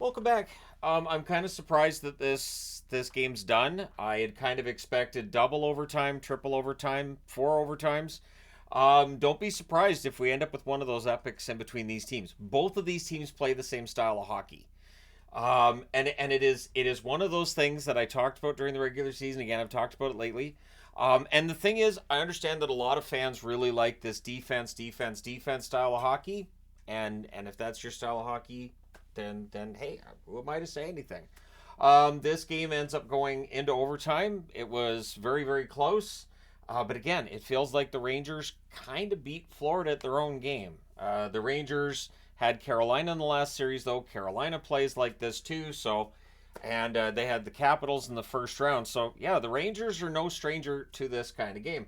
Welcome back. I'm kind of surprised that this game's done. I had kind of expected double overtime, triple overtime, four overtimes. Don't be surprised if we end up with one of those epics in between these teams. Both of these teams play the same style of hockey. And it is one of those things that I talked about during the regular season. Again, I've talked about it lately. And the thing is, I understand that a lot of fans really like this defense, defense, defense style of hockey. And if that's your style of hockey, then hey, who am I to say anything? This game ends up going into overtime. It was very, very close. But again, it feels like the Rangers kind of beat Florida at their own game. The Rangers had Carolina in the last series, though. Carolina plays like this too, so. And they had the Capitals in the first round. So, yeah, the Rangers are no stranger to this kind of game.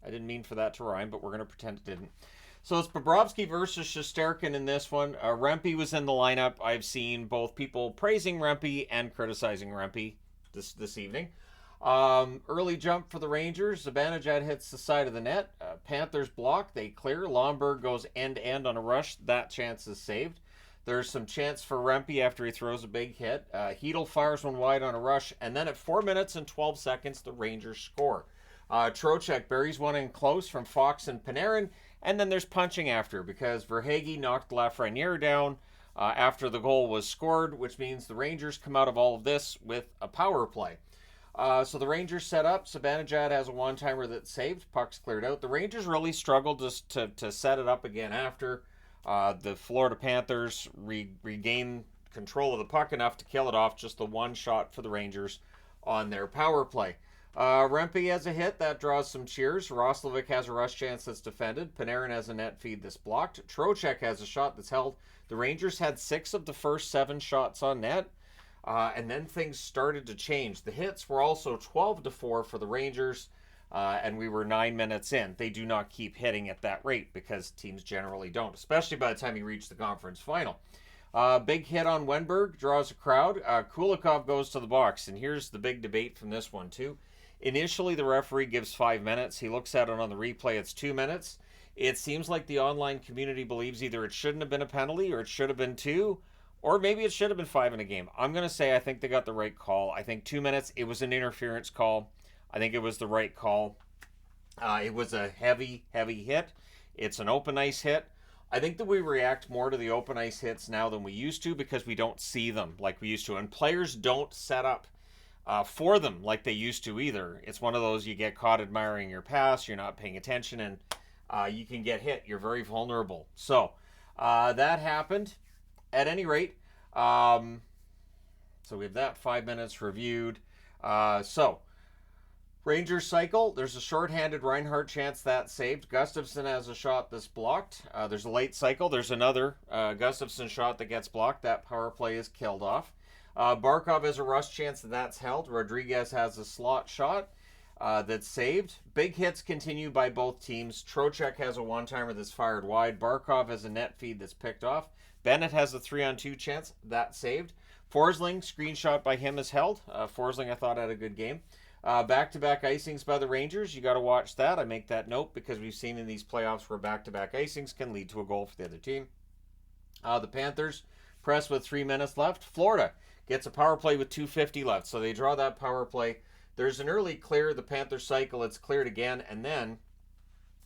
I didn't mean for that to rhyme, but we're going to pretend it didn't. So it's Bobrovsky versus Shesterkin in this one. Rempe was in the lineup. I've seen both people praising Rempe and criticizing Rempe this evening. Early jump for the Rangers. Zibanejad hits the side of the net. Panthers block. They clear. Lomberg goes end to end on a rush. That chance is saved. There's some chance for Rempe after he throws a big hit. Hedel fires one wide on a rush. And then at 4 minutes and 12 seconds, the Rangers score. Trocheck buries one in close from Fox and Panarin. And then there's punching after because Verhaeghe knocked Lafreniere down after the goal was scored, which means the Rangers come out of all of this with a power play. So the Rangers set up. Zibanejad has a one-timer that's saved. Puck's cleared out. The Rangers really struggled to set it up again after. The Florida Panthers regain control of the puck enough to kill it off. Just the one shot for the Rangers on their power play. Rempe has a hit that draws some cheers. Roslovic has a rush chance that's defended. Panarin has a net feed that's blocked. Trocheck has a shot that's held. The Rangers had 6 of the first 7 shots on net. And then things started to change. The hits were also 12-4 for the Rangers, and we were 9 minutes in. They do not keep hitting at that rate because teams generally don't, especially by the time you reach the conference final. Big hit on Wenberg, draws a crowd. Kulikov goes to the box, and here's the big debate from this one, too. Initially, the referee gives 5 minutes. He looks at it on the replay. It's 2 minutes. It seems like the online community believes either it shouldn't have been a penalty or it should have been 2, or maybe it should have been 5 in a game. I'm going to say I think they got the right call. I think 2 minutes, it was an interference call. I think it was the right call. It was a heavy, heavy hit. It's an open ice hit. I think that we react more to the open ice hits now than we used to because we don't see them like we used to. And players don't set up for them like they used to either. It's one of those you get caught admiring your pass, you're not paying attention, and you can get hit. You're very vulnerable. So that happened. At any rate, so we have that 5 minutes reviewed. So Rangers cycle. There's a shorthanded Reinhardt chance that's saved. Gustafsson has a shot that's blocked. There's a late cycle. There's another Gustafsson shot that gets blocked. That power play is killed off. Barkov has a rush chance that's held. Rodriguez has a slot shot that's saved. Big hits continue by both teams. Trocheck has a one-timer that's fired wide. Barkov has a net feed that's picked off. Bennett has a 3-on-2 chance. That's saved. Forsling, screenshot by him is held. Forsling, I thought, had a good game. Back-to-back icings by the Rangers. You got to watch that. I make that note because we've seen in these playoffs where back-to-back icings can lead to a goal for the other team. The Panthers press with 3 minutes left. Florida gets a power play with 2:50 left, so they draw that power play. There's an early clear. The Panthers cycle. It's cleared again, and then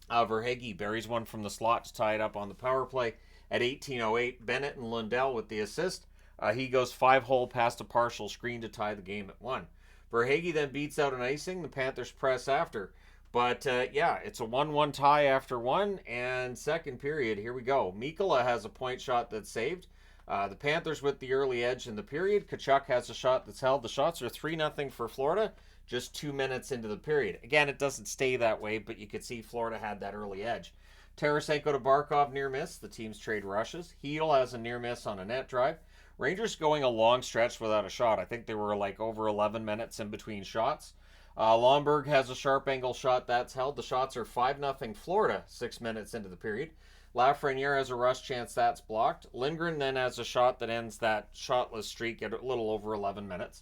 Verhaeghe buries one from the slot to tie it up on the power play. At 18:08, Bennett and Lundell with the assist. He goes 5-hole past a partial screen to tie the game at 1. Verhaeghe then beats out an icing. The Panthers press after. But, yeah, it's a 1-1 tie after 1. And second period, here we go. Mikkola has a point shot that's saved. The Panthers with the early edge in the period. Tkachuk has a shot that's held. The shots are 3-0 for Florida just 2 minutes into the period. Again, it doesn't stay that way, but you could see Florida had that early edge. Tarasenko to Barkov near miss. The teams trade rushes. Hedel has a near miss on a net drive. Rangers going a long stretch without a shot. I think they were like over 11 minutes in between shots. Lomberg has a sharp angle shot that's held. The shots are 5-0 Florida 6 minutes into the period. Lafreniere has a rush chance that's blocked. Lindgren then has a shot that ends that shotless streak at a little over 11 minutes.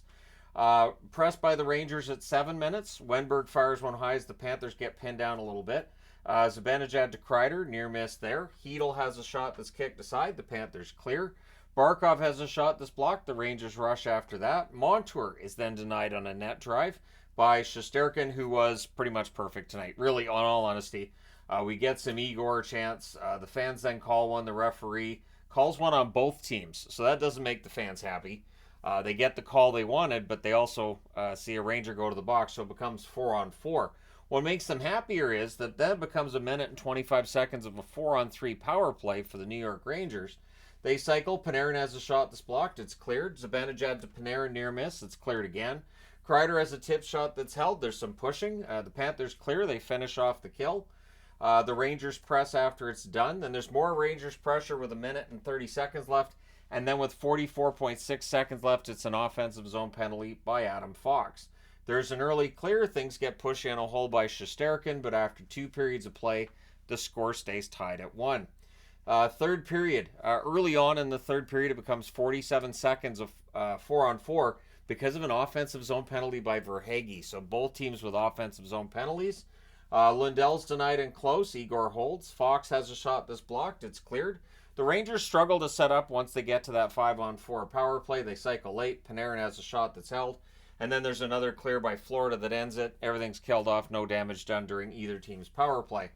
Pressed by the Rangers at 7 minutes. Wenberg fires one high as the Panthers get pinned down a little bit. Zibanejad to Kreider, near miss there. Hedel has a shot that's kicked aside. The Panthers clear. Barkov has a shot that's blocked. The Rangers rush after that. Montour is then denied on a net drive by Shesterkin, who was pretty much perfect tonight. Really, on all honesty, we get some Igor chants. The fans then call one. The referee calls one on both teams, so that doesn't make the fans happy. They get the call they wanted, but they also see a Ranger go to the box, so it becomes 4-on-4. What makes them happier is that then becomes a minute and 25 seconds of a 4-on-3 power play for the New York Rangers. They cycle. Panarin has a shot that's blocked. It's cleared. Zibanejad to Panarin, near miss. It's cleared again. Kreider has a tip shot that's held. There's some pushing. The Panthers clear. They finish off the kill. The Rangers press after it's done. Then there's more Rangers pressure with a minute and 30 seconds left. And then with 44.6 seconds left, it's an offensive zone penalty by Adam Fox. There's an early clear. Things get pushed in a hole by Shesterkin, but after 2 periods of play, the score stays tied at 1. Third period. Early on in the third period, it becomes 47 seconds of 4-on-4 because of an offensive zone penalty by Verhaeghe. So both teams with offensive zone penalties. Lundell's denied and close. Igor holds. Fox has a shot that's blocked. It's cleared. The Rangers struggle to set up once they get to that 5-on-4 power play. They cycle late. Panarin has a shot that's held. And then there's another clear by Florida that ends it. Everything's killed off. No damage done during either team's power play.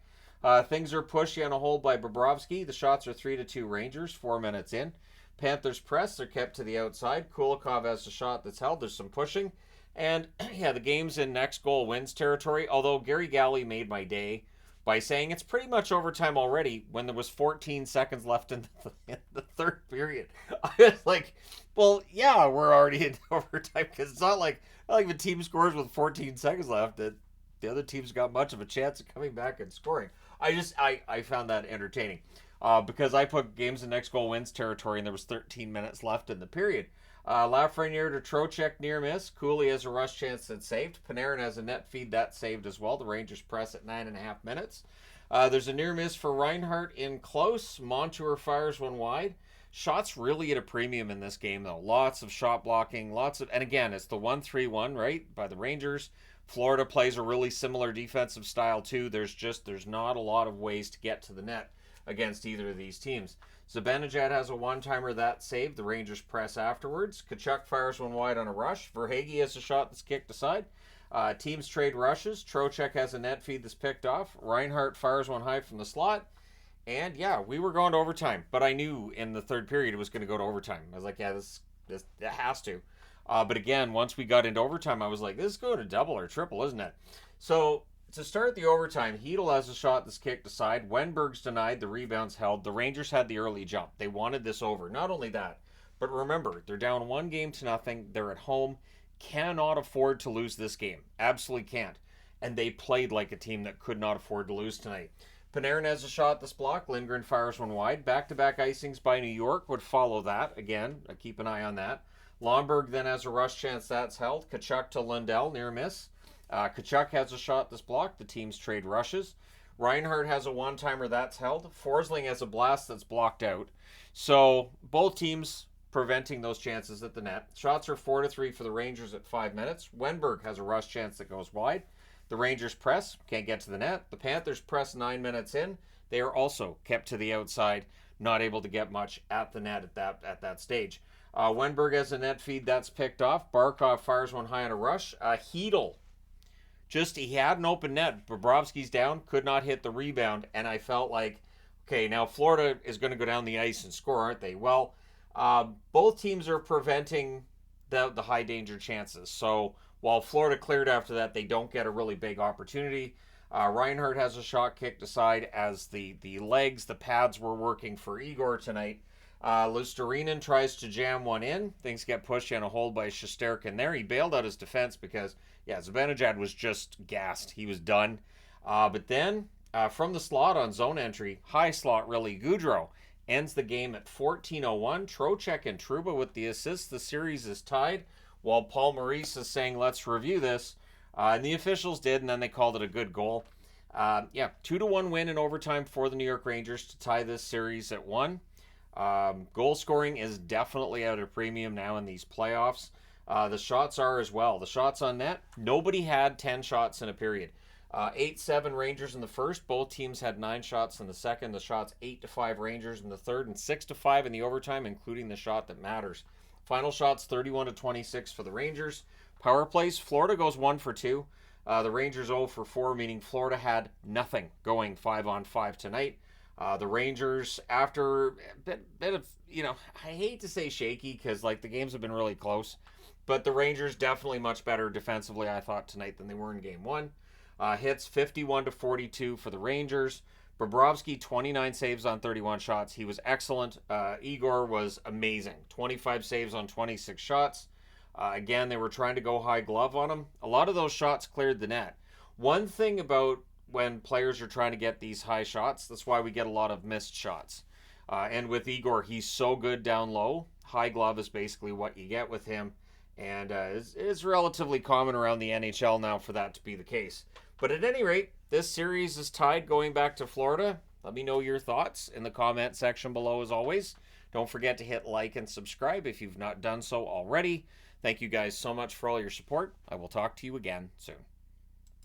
Things are pushy on a hold by Bobrovsky. The shots are 3-2 Rangers, 4 minutes in. Panthers press. They're kept to the outside. Kulikov has a shot that's held. There's some pushing. And, yeah, the game's in next goal wins territory, although Gary Galley made my day by saying it's pretty much overtime already when there was 14 seconds left in the third period. I was like, well, yeah, we're already in overtime because it's not like the team scores with 14 seconds left that the other team's got much of a chance of coming back and scoring. I found that entertaining because I put games in next goal wins territory and there was 13 minutes left in the period. Lafreniere to Trocheck near miss. Cooley has a rush chance that's saved. Panarin has a net feed that's saved as well. The Rangers press at 9.5 minutes. There's a near miss for Reinhart in close. Montour fires one wide. Shots really at a premium in this game, though. Lots of shot blocking, and again, it's the 1-3-1, right, by the Rangers. Florida plays a really similar defensive style, too. There's not a lot of ways to get to the net against either of these teams. Zibanejad has a one-timer that's saved. The Rangers press afterwards. Tkachuk fires one wide on a rush. Verhaeghe has a shot that's kicked aside. Teams trade rushes. Trocheck has a net feed that's picked off. Reinhart fires one high from the slot. And, yeah, we were going to overtime. But I knew in the third period it was going to go to overtime. I was like, yeah, this has to. But again, once we got into overtime, I was like, this is going to double or triple, isn't it? So to start the overtime, Hedl has a shot that's kicked aside. Wenberg's denied. The rebound's held. The Rangers had the early jump. They wanted this over. Not only that, but remember, they're down 1-0. They're at home. Cannot afford to lose this game. Absolutely can't. And they played like a team that could not afford to lose tonight. Panarin has a shot that's blocked. Lindgren fires one wide. Back-to-back icings by New York would follow that. Again, keep an eye on that. Lomberg then has a rush chance that's held. Tkachuk to Lundell, near miss. Tkachuk has a shot that's blocked. The teams trade rushes. Reinhart has a one-timer that's held. Forsling has a blast that's blocked out. So both teams preventing those chances at the net. Shots are 4-3 for the Rangers at 5 minutes. Wenberg has a rush chance that goes wide. The Rangers press, can't get to the net. The Panthers press 9 minutes in. They are also kept to the outside, not able to get much at the net at that stage. Wenberg has a net feed that's picked off. Barkov fires one high on a rush. Hedl, he had an open net. Bobrovsky's down, could not hit the rebound, and I felt like, okay, now Florida is going to go down the ice and score, aren't they? Well, both teams are preventing the high danger chances. So while Florida cleared after that, they don't get a really big opportunity. Reinhart has a shot kicked aside as the legs, the pads were working for Igor tonight. Lusterinen tries to jam one in. Things get pushed in a hold by Shesterkin there. He bailed out his defense because, Zibanejad was just gassed. He was done. But then, from the slot on zone entry, high slot really, Goudreau ends the game at 14:01. Trocheck and Trouba with the assists. The series is tied while Paul Maurice is saying, let's review this. And the officials did, and then they called it a good goal. 2-1 win in overtime for the New York Rangers to tie this series at 1. Goal scoring is definitely at a premium now in these playoffs. The shots are as well. The shots on net, nobody had 10 shots in a period. 8-7 Rangers in the first. Both teams had 9 shots in the second. The shots 8-5 Rangers in the third, and 6-5 in the overtime, including the shot that matters. Final shots 31-26 for the Rangers. Power plays, Florida goes 1 for 2. The Rangers 0 for 4, meaning Florida had nothing going 5-on-5 tonight. The Rangers, after a bit of, I hate to say shaky because like the games have been really close, but the Rangers definitely much better defensively, I thought, tonight than they were in game 1. Hits 51-42 for the Rangers. Bobrovsky 29 saves on 31 shots. He was excellent. Igor was amazing. 25 saves on 26 shots. Again, they were trying to go high glove on him. A lot of those shots cleared the net. One thing about when players are trying to get these high shots, that's why we get a lot of missed shots. And with Igor, he's so good down low. High glove is basically what you get with him. And it's relatively common around the NHL now for that to be the case. But at any rate, this series is tied going back to Florida. Let me know your thoughts in the comment section below as always. Don't forget to hit like and subscribe if you've not done so already. Thank you guys so much for all your support. I will talk to you again soon.